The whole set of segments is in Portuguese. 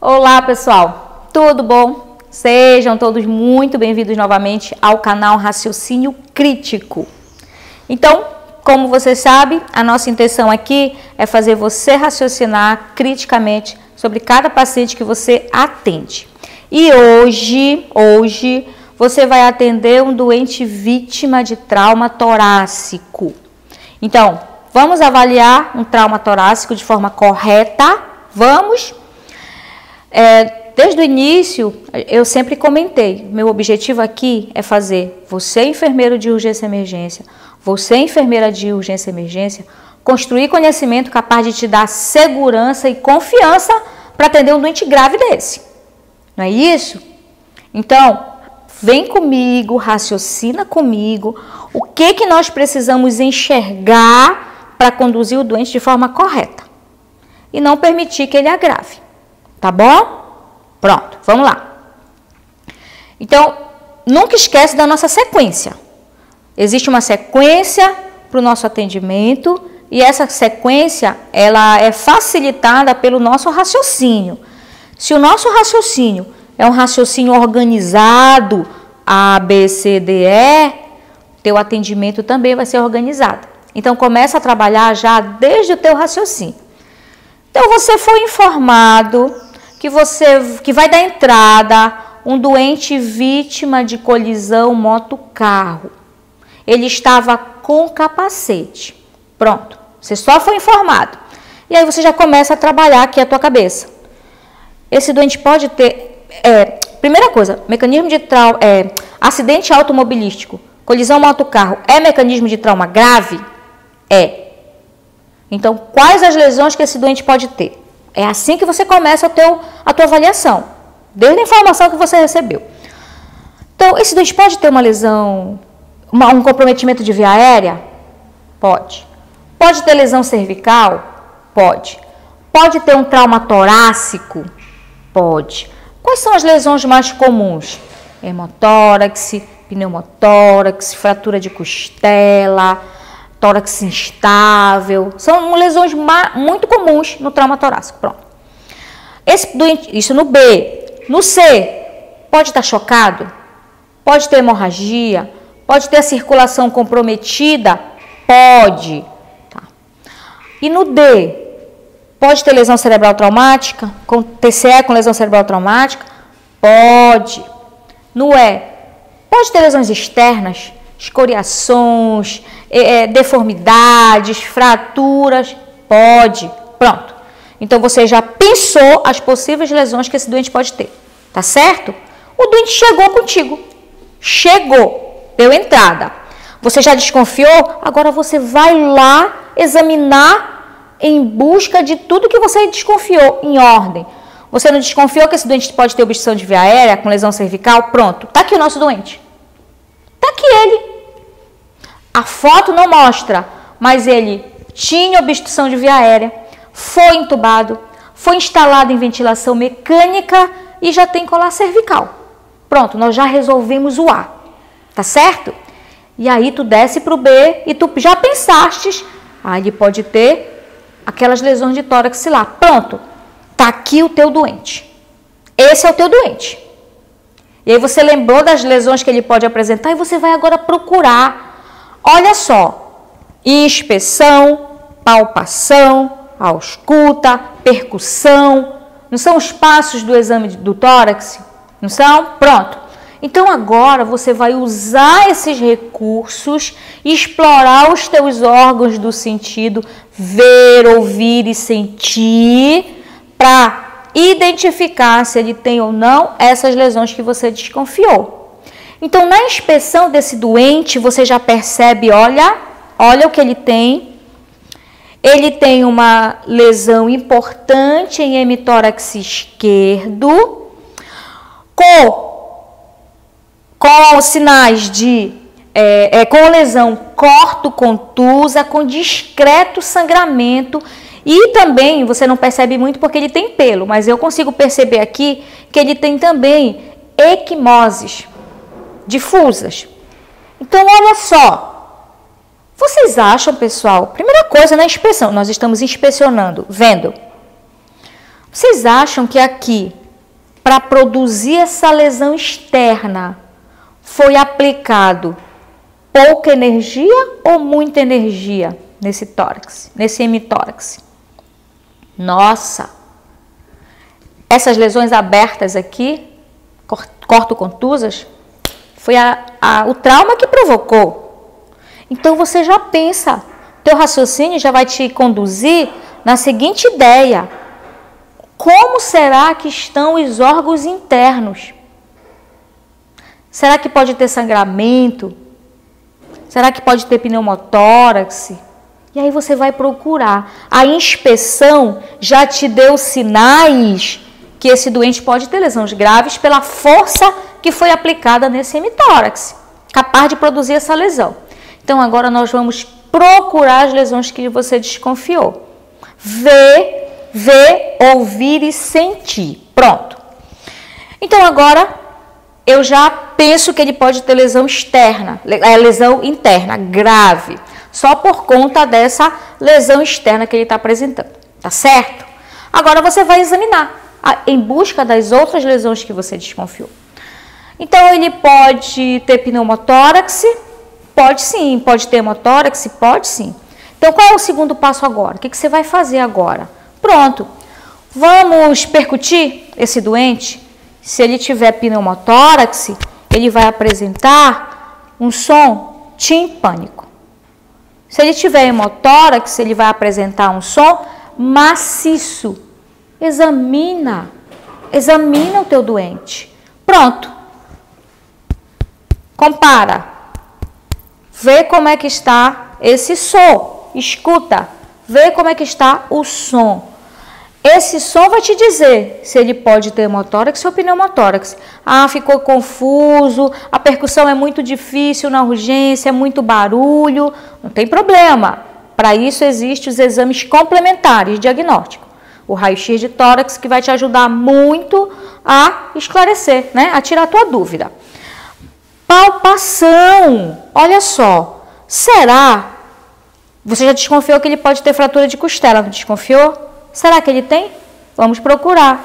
Olá pessoal, tudo bom? Sejam todos muito bem-vindos novamente ao canal Raciocínio Crítico. Então, como você sabe, a nossa intenção aqui é fazer você raciocinar criticamente sobre cada paciente que você atende. E hoje você vai atender um doente vítima de trauma torácico. Então, vamos avaliar um trauma torácico de forma correta? Vamos? Desde o início, eu sempre comentei, meu objetivo aqui é fazer você, enfermeiro de urgência e emergência, você, enfermeira de urgência e emergência, construir conhecimento capaz de te dar segurança e confiança para atender um doente grave desse. Não é isso? Então, vem comigo, raciocina comigo, o que nós precisamos enxergar para conduzir o doente de forma correta e não permitir que ele agrave. Tá bom? Pronto, vamos lá. Então, nunca esquece da nossa sequência. Existe uma sequência para o nosso atendimento e essa sequência, ela é facilitada pelo nosso raciocínio. Se o nosso raciocínio é um raciocínio organizado, A, B, C, D, E, teu atendimento também vai ser organizado. Então, começa a trabalhar já desde o teu raciocínio. Então, você foi informado que vai dar entrada um doente vítima de colisão moto-carro. Ele estava com capacete. Pronto, você só foi informado. E aí você já começa a trabalhar aqui a tua cabeça. Esse doente pode ter, primeira coisa, mecanismo de trauma, acidente automobilístico, colisão moto-carro, é mecanismo de trauma grave? É. Então, quais as lesões que esse doente pode ter? É assim que você começa a tua avaliação, desde a informação que você recebeu. Então, esse doente pode ter uma lesão, um comprometimento de via aérea? Pode. Pode ter lesão cervical? Pode. Pode ter um trauma torácico? Pode. Quais são as lesões mais comuns? Hemotórax, pneumotórax, fratura de costela, tórax instável, são lesões muito comuns no trauma torácico. Pronto. Esse doente, isso no B. No C, pode estar chocado? Pode ter hemorragia? Pode ter a circulação comprometida? Pode. Tá. E no D, pode ter lesão cerebral traumática? Com TCE com lesão cerebral traumática? Pode. No E, pode ter lesões externas? Escoriações, deformidades, fraturas, pode. Pronto. Então, você já pensou as possíveis lesões que esse doente pode ter, tá certo? O doente chegou contigo, deu entrada. Você já desconfiou? Agora você vai lá examinar em busca de tudo que você desconfiou, em ordem. Você não desconfiou que esse doente pode ter obstrução de via aérea, com lesão cervical? Pronto, tá aqui o nosso doente. Tá aqui ele. A foto não mostra, mas ele tinha obstrução de via aérea, foi entubado, foi instalado em ventilação mecânica e já tem colar cervical. Pronto, nós já resolvemos o A, tá certo? E aí tu desce para o B e tu já pensaste, ele pode ter aquelas lesões de tórax lá. Pronto, tá aqui o teu doente. Esse é o teu doente. E aí você lembrou das lesões que ele pode apresentar e você vai agora procurar. Olha só, inspeção, palpação, ausculta, percussão, não são os passos do exame do tórax? Não são? Pronto. Então agora você vai usar esses recursos e explorar os teus órgãos do sentido, ver, ouvir e sentir, para identificar se ele tem ou não essas lesões que você desconfiou. Então, na inspeção desse doente, você já percebe, olha o que ele tem. Ele tem uma lesão importante em hemitórax esquerdo, com sinais de, com lesão corto-contusa, com discreto sangramento. E também, você não percebe muito porque ele tem pelo, mas eu consigo perceber aqui que ele tem também equimoses difusas. Então, olha só. Vocês acham, pessoal, primeira coisa na inspeção, nós estamos inspecionando, vendo. Vocês acham que aqui, para produzir essa lesão externa, foi aplicado pouca energia ou muita energia nesse tórax, nesse hemitórax? Nossa! Essas lesões abertas aqui, cortocontusas, foi o trauma que provocou. Então você já pensa, teu raciocínio já vai te conduzir na seguinte ideia: como será que estão os órgãos internos? Será que pode ter sangramento? Será que pode ter pneumotórax? E aí você vai procurar. A inspeção já te deu sinais que esse doente pode ter lesões graves pela força que foi aplicada nesse hemitórax, capaz de produzir essa lesão. Então agora nós vamos procurar as lesões que você desconfiou. Ver, ouvir e sentir. Pronto. Então agora eu já penso que ele pode ter lesão externa, lesão interna, grave, só por conta dessa lesão externa que ele está apresentando, tá certo? Agora você vai examinar, em busca das outras lesões que você desconfiou. Então ele pode ter pneumotórax? Pode sim. Pode ter hemotórax? Pode sim. Então qual é o segundo passo agora? O que você vai fazer agora? Pronto, vamos percutir esse doente? Se ele tiver pneumotórax, ele vai apresentar um som timpânico. Se ele tiver hemotórax, ele vai apresentar um som maciço. Examina o teu doente. Pronto. Compara. Vê como é que está esse som. Escuta. Vê como é que está o som. Esse som vai te dizer se ele pode ter hemotórax ou pneumotórax. Ah, ficou confuso, a percussão é muito difícil na urgência, é muito barulho. Não tem problema. Para isso existem os exames complementares de diagnóstico. O raio-x de tórax, que vai te ajudar muito a esclarecer, né? A tirar a tua dúvida. Palpação. Olha só. Será? Você já desconfiou que ele pode ter fratura de costela, não desconfiou? Será que ele tem? Vamos procurar.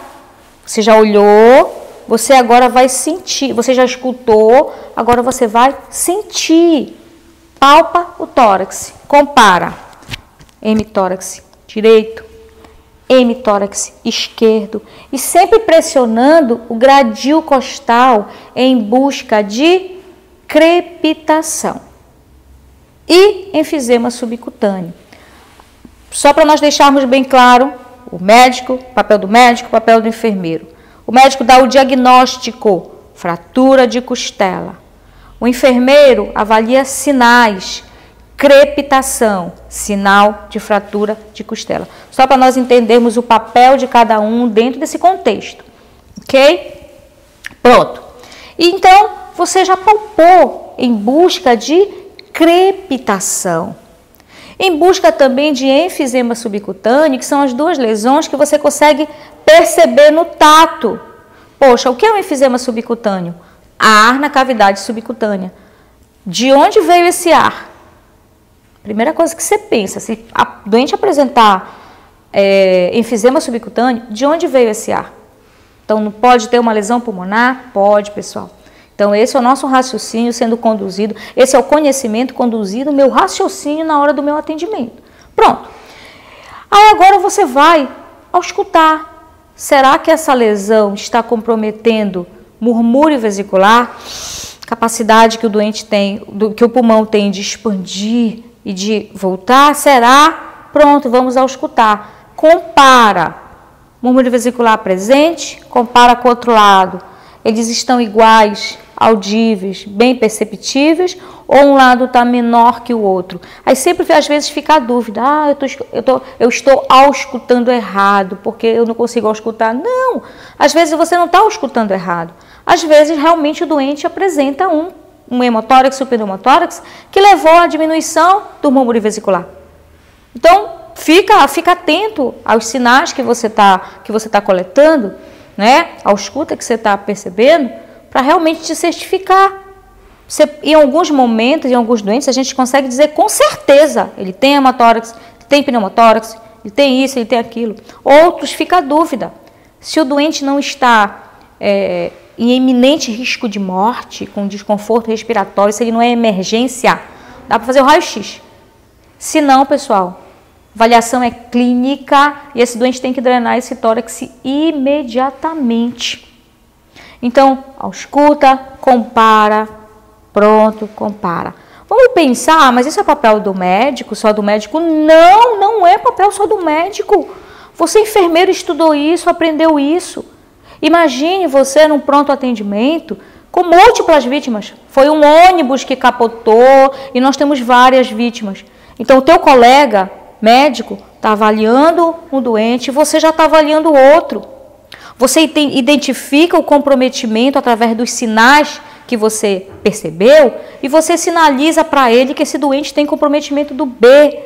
Você já olhou, você agora vai sentir. Você já escutou, agora você vai sentir. Palpa o tórax. Compara. Hemitórax direito, hemitórax esquerdo. E sempre pressionando o gradil costal em busca de crepitação. E enfisema subcutâneo. Só para nós deixarmos bem claro, o médico, papel do médico, papel do enfermeiro. O médico dá o diagnóstico, fratura de costela. O enfermeiro avalia sinais, crepitação, sinal de fratura de costela. Só para nós entendermos o papel de cada um dentro desse contexto. Ok? Pronto. Então, você já palpou em busca de crepitação. Em busca também de enfisema subcutâneo, que são as duas lesões que você consegue perceber no tato. Poxa, o que é um enfisema subcutâneo? Ar na cavidade subcutânea. De onde veio esse ar? Primeira coisa que você pensa, se a doente apresentar enfisema subcutâneo, de onde veio esse ar? Então, não pode ter uma lesão pulmonar? Pode, pessoal. Então, esse é o nosso raciocínio sendo conduzido, esse é o conhecimento conduzido, meu raciocínio na hora do meu atendimento. Pronto. Aí agora você vai auscultar. Será que essa lesão está comprometendo murmúrio vesicular? Capacidade que o doente tem, que o pulmão tem de expandir e de voltar? Será? Pronto, vamos auscultar. Compara. Murmúrio vesicular presente, compara com o outro lado. Eles estão iguais, audíveis, bem perceptíveis, ou um lado está menor que o outro? Aí sempre, às vezes, fica a dúvida, eu estou auscultando errado, porque eu não consigo auscultar. Não, às vezes você não está auscultando errado. Às vezes, realmente, o doente apresenta um hemotórax ou pneumotórax que levou à diminuição do murmúrio vesicular. Então, fica atento aos sinais que você tá coletando, né? A ausculta que você está percebendo, para realmente te certificar. Em alguns momentos, em alguns doentes, a gente consegue dizer com certeza, ele tem hemotórax, ele tem pneumotórax, ele tem isso, ele tem aquilo. Outros fica a dúvida. Se o doente não está em iminente risco de morte, com desconforto respiratório, se ele não é emergência, dá para fazer o raio-x. Se não, pessoal, avaliação é clínica e esse doente tem que drenar esse tórax imediatamente. Então, ausculta, compara, pronto, compara. Vamos pensar, mas isso é papel do médico, só do médico? Não, não é papel só do médico. Você, enfermeiro, estudou isso, aprendeu isso. Imagine você num pronto atendimento com múltiplas vítimas. Foi um ônibus que capotou e nós temos várias vítimas. Então, o teu colega médico está avaliando um doente e você já está avaliando o outro. Você identifica o comprometimento através dos sinais que você percebeu e você sinaliza para ele que esse doente tem comprometimento do B,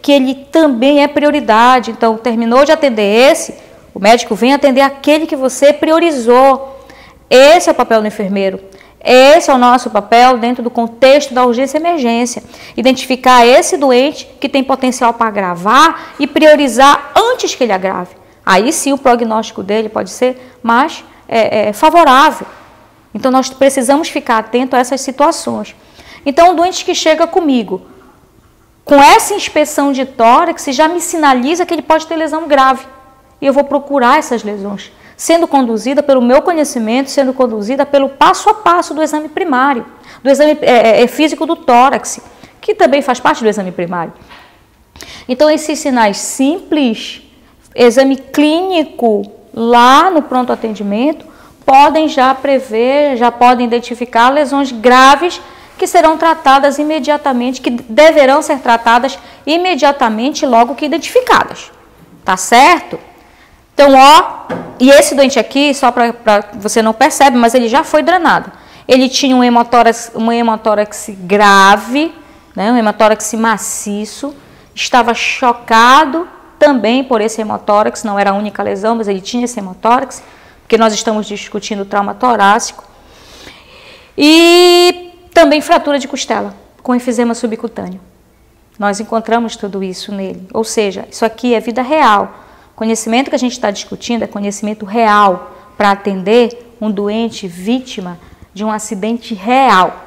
que ele também é prioridade. Então, terminou de atender esse, o médico vem atender aquele que você priorizou. Esse é o papel do enfermeiro. Esse é o nosso papel dentro do contexto da urgência e emergência. Identificar esse doente que tem potencial para agravar e priorizar antes que ele agrave. Aí sim o prognóstico dele pode ser mais favorável. Então nós precisamos ficar atento a essas situações. Então o doente que chega comigo, com essa inspeção de tórax, já me sinaliza que ele pode ter lesão grave. E eu vou procurar essas lesões, sendo conduzida pelo meu conhecimento, sendo conduzida pelo passo a passo do exame primário, do exame físico do tórax, que também faz parte do exame primário. Então esses sinais simples, exame clínico lá no pronto atendimento, podem já prever, já podem identificar lesões graves que serão tratadas imediatamente, que deverão ser tratadas imediatamente logo que identificadas. Tá certo? Então, e esse doente aqui, só para você não percebe, mas ele já foi drenado. Ele tinha um hemotórax grave, né, um hemotórax maciço, estava chocado também por esse hemotórax, não era a única lesão, mas ele tinha esse hemotórax, porque nós estamos discutindo trauma torácico. E também fratura de costela, com enfisema subcutâneo. Nós encontramos tudo isso nele, ou seja, isso aqui é vida real. Conhecimento que a gente está discutindo é conhecimento real para atender um doente vítima de um acidente real.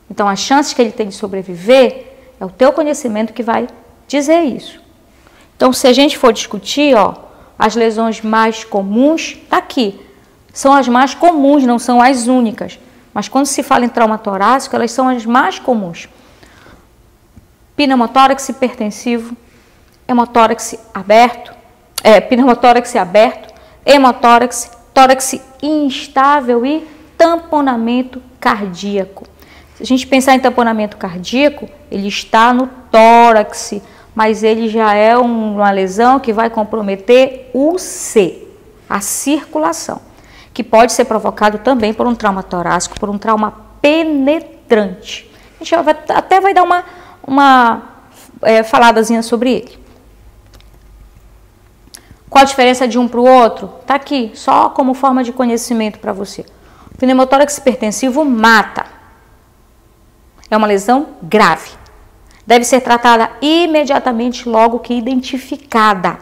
Então, as chances que ele tem de sobreviver é o teu conhecimento que vai dizer isso. Então, se a gente for discutir, as lesões mais comuns, tá aqui. São as mais comuns, não são as únicas. Mas quando se fala em trauma torácico, elas são as mais comuns. Pneumotórax hipertensivo, hemotórax aberto, pneumotórax aberto, hemotórax, tórax instável e tamponamento cardíaco. Se a gente pensar em tamponamento cardíaco, ele está no tórax, mas ele já é uma lesão que vai comprometer o C, a circulação, que pode ser provocado também por um trauma torácico, por um trauma penetrante. A gente até vai dar uma faladazinha sobre ele. Qual a diferença de um para o outro? Está aqui, só como forma de conhecimento para você. O pneumotórax hipertensivo mata. É uma lesão grave. Deve ser tratada imediatamente logo que identificada.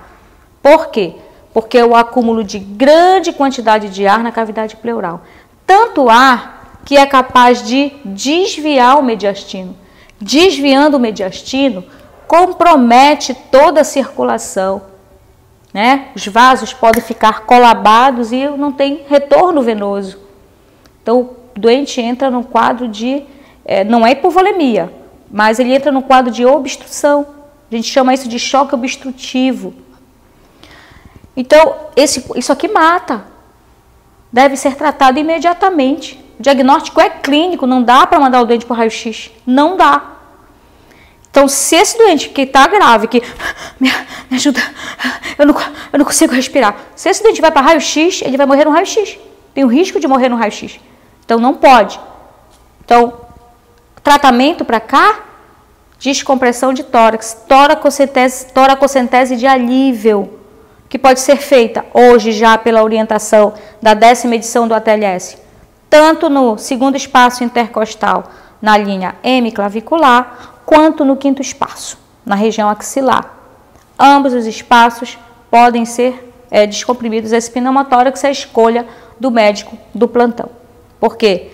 Por quê? Porque é o acúmulo de grande quantidade de ar na cavidade pleural. Tanto ar que é capaz de desviar o mediastino. Desviando o mediastino, compromete toda a circulação, né? Os vasos podem ficar colabados e não tem retorno venoso. Então, o doente entra num quadro de, não é hipovolemia, mas ele entra no quadro de obstrução. A gente chama isso de choque obstrutivo. Então, isso aqui mata. Deve ser tratado imediatamente. O diagnóstico é clínico, não dá para mandar o doente para o raio-x. Não dá. Então, se esse doente que está grave, que me ajuda, eu não consigo respirar. Se esse doente vai para raio-x, ele vai morrer no raio-x. Tem o risco de morrer no raio-x. Então, não pode. Então, tratamento para cá, descompressão de tórax, toracocentese de alívio, que pode ser feita hoje já pela orientação da 10ª edição do ATLS, tanto no segundo espaço intercostal, na linha hemiclavicular, quanto no 5º espaço, na região axilar. Ambos os espaços podem ser descomprimidos esse pneumotórax é a escolha do médico do plantão. Por quê?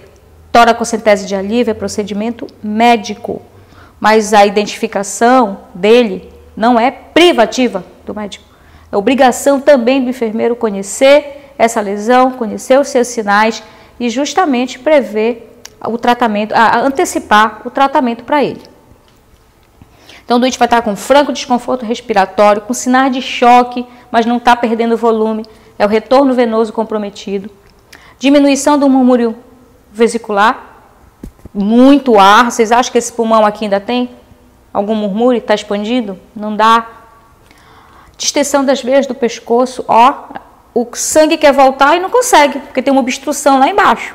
Toracocentese de alívio é procedimento médico, mas a identificação dele não é privativa do médico. É obrigação também do enfermeiro conhecer essa lesão, conhecer os seus sinais e justamente prever o tratamento, antecipar o tratamento para ele. Então o doente vai estar com franco desconforto respiratório, com sinais de choque, mas não está perdendo volume, é o retorno venoso comprometido. Diminuição do murmúrio vesicular, muito ar. Vocês acham que esse pulmão aqui ainda tem algum murmúrio? Está expandido? Não dá. Distensão das veias do pescoço, o sangue quer voltar e não consegue, porque tem uma obstrução lá embaixo,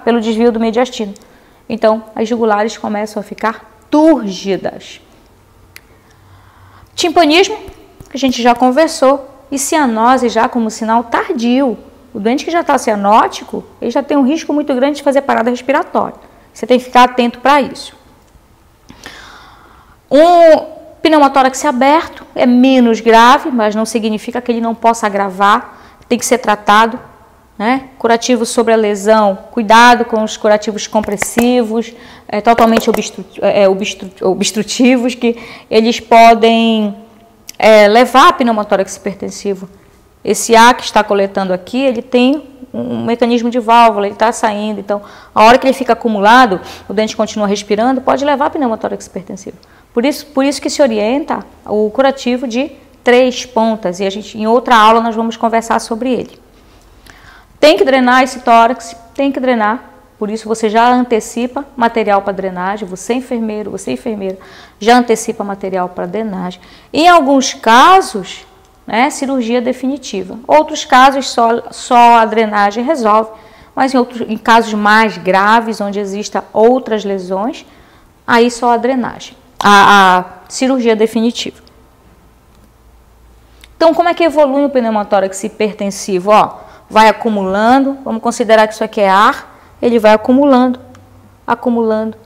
pelo desvio do mediastino. Então, as jugulares começam a ficar túrgidas. Timpanismo, que a gente já conversou, e cianose já como sinal tardio. O doente que já está cianótico, ele já tem um risco muito grande de fazer parada respiratória. Você tem que ficar atento para isso. Um pneumotórax aberto é menos grave, mas não significa que ele não possa agravar, tem que ser tratado, né? Curativo sobre a lesão, cuidado com os curativos compressivos, totalmente obstrutivos, que eles podem levar a pneumotórax hipertensivo. Esse ar que está coletando aqui, ele tem um mecanismo de válvula, ele está saindo, então a hora que ele fica acumulado, o dente continua respirando, pode levar a pneumotórax hipertensivo. Por isso que se orienta o curativo de 3 pontas, e em outra aula nós vamos conversar sobre ele. Tem que drenar esse tórax, tem que drenar, por isso você já antecipa material para drenagem, você enfermeira, já antecipa material para drenagem. Em alguns casos, né, cirurgia definitiva. Outros casos só a drenagem resolve, mas em casos mais graves, onde existam outras lesões, aí só a drenagem, a cirurgia definitiva. Então, como é que evolui o pneumotórax hipertensivo? Vai acumulando, vamos considerar que isso aqui é ar, ele vai acumulando, acumulando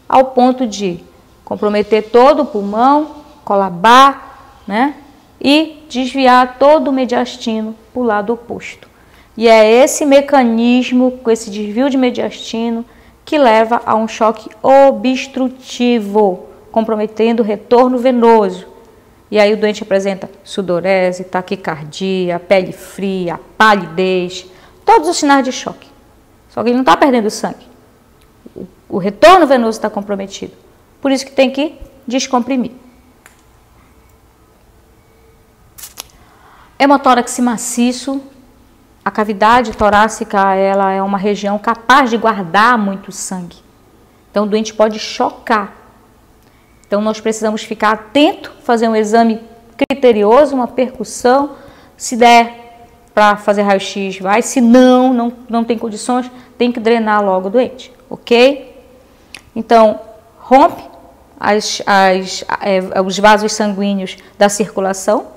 ao ponto de comprometer todo o pulmão, colabar, né? E desviar todo o mediastino para o lado oposto. E é esse mecanismo, com esse desvio de mediastino, que leva a um choque obstrutivo, comprometendo o retorno venoso. E aí o doente apresenta sudorese, taquicardia, pele fria, palidez, todos os sinais de choque. Só que ele não está perdendo sangue. O retorno venoso está comprometido. Por isso que tem que descomprimir. Hemotórax maciço. A cavidade torácica, ela é uma região capaz de guardar muito sangue. Então o doente pode chocar. Então nós precisamos ficar atento, fazer um exame criterioso, uma percussão. Se der para fazer raio-x, vai. Se não tem condições, tem que drenar logo o doente, ok? Então, rompe os vasos sanguíneos da circulação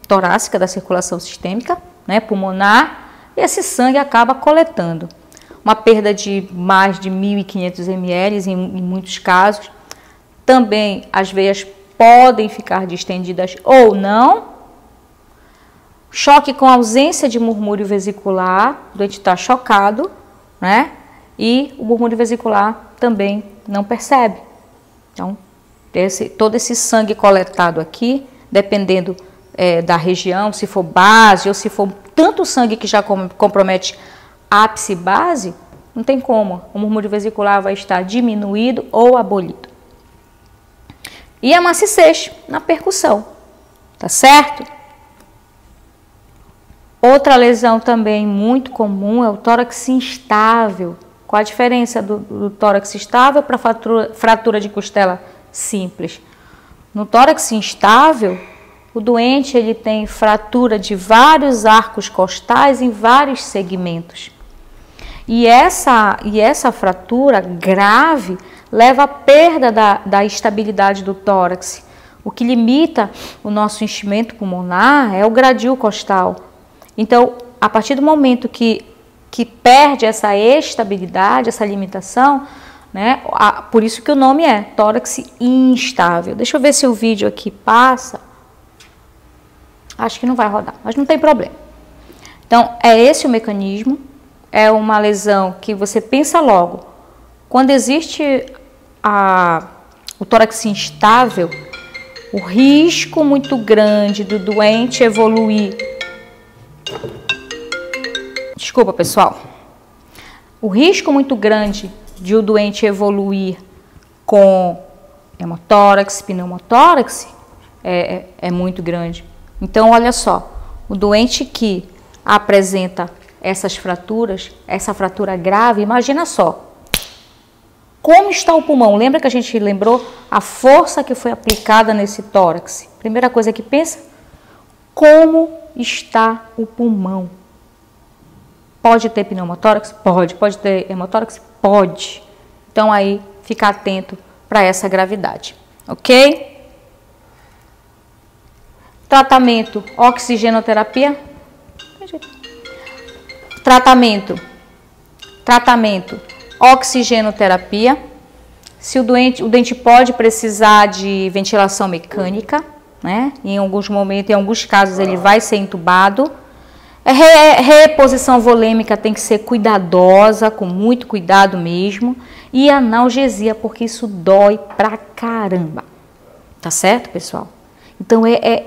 torácica, da circulação sistêmica, né, pulmonar, e esse sangue acaba coletando. Uma perda de mais de 1.500 ml em muitos casos. Também as veias podem ficar distendidas ou não. Choque com ausência de murmúrio vesicular, o doente está chocado, né? E o murmúrio vesicular também não percebe. Então, todo esse sangue coletado aqui, dependendo da região, se for base ou se for tanto sangue que já compromete ápice e base, não tem como. O murmúrio vesicular vai estar diminuído ou abolido. E a maciçez na percussão, tá certo? Outra lesão também muito comum é o tórax instável. Qual a diferença do tórax instável para fratura de costela simples? No tórax instável, o doente ele tem fratura de vários arcos costais em vários segmentos. E essa fratura grave leva à perda da estabilidade do tórax. O que limita o nosso enchimento pulmonar é o gradil costal. Então, a partir do momento que perde essa estabilidade, essa limitação, né? Por isso que o nome é tórax instável. Deixa eu ver se o vídeo aqui passa. Acho que não vai rodar, mas não tem problema. Então, é esse o mecanismo. É uma lesão que você pensa logo. Quando existe o tórax instável, o risco muito grande do doente evoluir. Desculpa, pessoal. O risco muito grande de o doente evoluir com hemotórax, pneumotórax é muito grande. Então, olha só, o doente que apresenta essas fraturas, essa fratura grave, imagina só, como está o pulmão? Lembra que a gente lembrou a força que foi aplicada nesse tórax? Primeira coisa que pensa, como está o pulmão? Pode ter pneumotórax? Pode. Pode ter hemotórax? Pode. Então aí, fica atento para essa gravidade, ok? Tratamento, oxigenoterapia. Tratamento, oxigenoterapia. Se o doente pode precisar de ventilação mecânica, né? Em alguns momentos, em alguns casos, ele vai ser entubado. Reposição volêmica tem que ser cuidadosa, com muito cuidado mesmo. E analgesia, porque isso dói pra caramba. Tá certo, pessoal? Então, é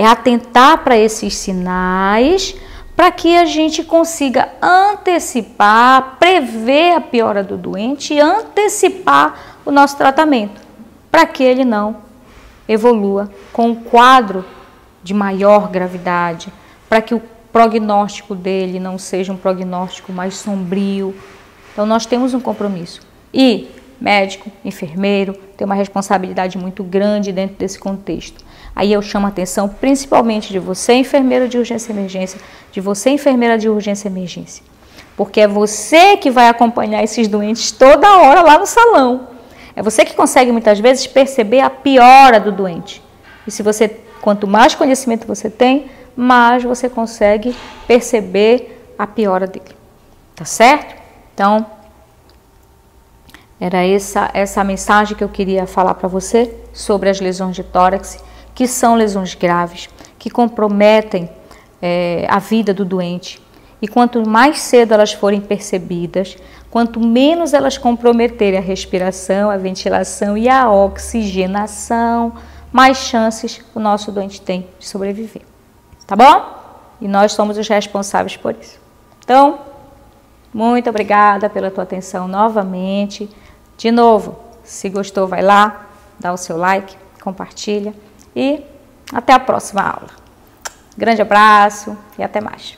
atentar para esses sinais, para que a gente consiga antecipar, prever a piora do doente e antecipar o nosso tratamento, para que ele não evolua com um quadro de maior gravidade, para que o prognóstico dele não seja um prognóstico mais sombrio. Então, nós temos um compromisso. E médico, enfermeiro, tem uma responsabilidade muito grande dentro desse contexto. Aí eu chamo a atenção principalmente de você, enfermeiro de urgência e emergência, de você, enfermeira de urgência e emergência. Porque é você que vai acompanhar esses doentes toda hora lá no salão. É você que consegue muitas vezes perceber a piora do doente. E se você, quanto mais conhecimento você tem, mais você consegue perceber a piora dele. Tá certo? Então, era essa mensagem que eu queria falar para você sobre as lesões de tórax, que são lesões graves, que comprometem a vida do doente. E quanto mais cedo elas forem percebidas, quanto menos elas comprometerem a respiração, a ventilação e a oxigenação, mais chances o nosso doente tem de sobreviver. Tá bom? E nós somos os responsáveis por isso. Então, muito obrigada pela tua atenção novamente. De novo, se gostou, vai lá, dá o seu like, compartilha e até a próxima aula. Grande abraço e até mais.